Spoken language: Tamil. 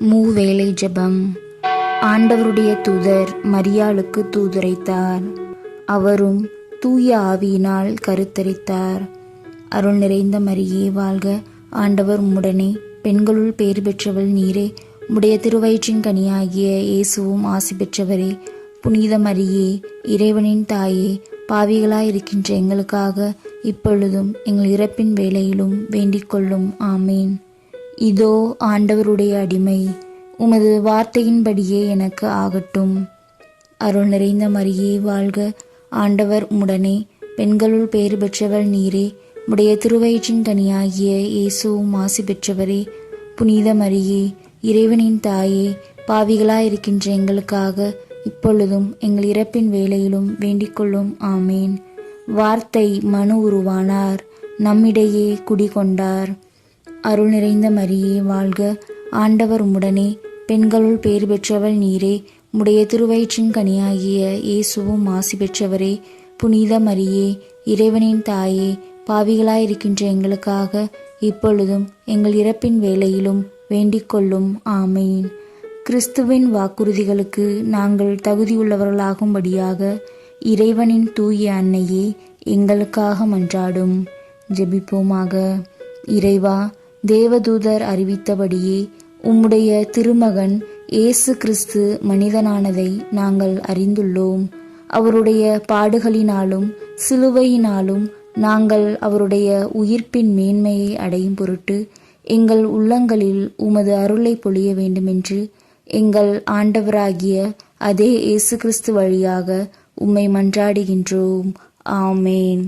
மூவேளை ஜெபம். ஆண்டவருடைய தூதர் மரியாளுக்கு தூதுரைத்தார். அவரும் தூய ஆவியினால் கருத்தரித்தார். அருள் நிறைந்த மரியே வாழ்க, ஆண்டவர் உம்முடனே, பெண்களுள் பேறு பெற்றவள் நீரே, உம்முடைய திருவயிற்றின் கனியாகிய இயேசுவும் ஆசி பெற்றவரே. புனித மரியே, இறைவனின் தாயே, பாவிகளாயிருக்கின்ற எங்களுக்காக இப்பொழுதும் எங்கள் இறப்பின் வேளையிலும் வேண்டிக் கொள்ளும். ஆமேன். இதோ ஆண்டவருடைய அடிமை, உமது வார்த்தையின்படியே எனக்கு ஆகட்டும். அருள் நிறைந்த மரியே வாழ்க, ஆண்டவர் உம்முடனே, பெண்களுள் பேறு பெற்றவள் நீரே, உம்முடைய திருவயிற்றின் கனியாகிய இயேசுவும் ஆசி பெற்றவரே. புனித மரியே, இறைவனின் தாயே, பாவிகளாயிருக்கின்ற எங்களுக்காக இப்பொழுதும் எங்கள் இறப்பின் வேளையிலும் வேண்டிக் கொள்ளும். ஆமேன். வார்த்தை மனு உருவானார், நம்மிடையே குடிகொண்டார். அருள் நிறைந்த மரியே வாழ்க, ஆண்டவர் உம்முடனே, பெண்களுள் பேறு பெற்றவள் நீரே, உம்முடைய திருவயிற்றின் கனியாகிய இயேசுவும் ஆசி பெற்றவரே. புனித மரியே, இறைவனின் தாயே, பாவிகளாயிருக்கின்ற எங்களுக்காக இப்பொழுதும் எங்கள் இறப்பின் வேளையிலும் வேண்டிக் கொள்ளும். ஆமேன். கிறிஸ்துவின் வாக்குறுதிகளுக்கு நாங்கள் தகுதியுள்ளவர்களாகும்படியாக இறைவனின் தூய அன்னையே, எங்களுக்காக மன்றாடும். ஜெபிப்போமாக. இறைவா, தேவதூதர் அறிவித்தபடியே உம்முடைய திருமகன் இயேசு கிறிஸ்து மனிதனானதை நாங்கள் அறிந்துள்ளோம். அவருடைய பாடுகளினாலும் சிலுவையினாலும் நாங்கள் அவருடைய உயிர்ப்பின் மேன்மையை அடையும் பொருட்டு எங்கள் உள்ளங்களில் உமது அருளை பொழிய வேண்டுமென்று எங்கள் ஆண்டவராகிய அதே இயேசு கிறிஸ்து வழியாக உம்மை மன்றாடுகின்றோம். ஆமேன்.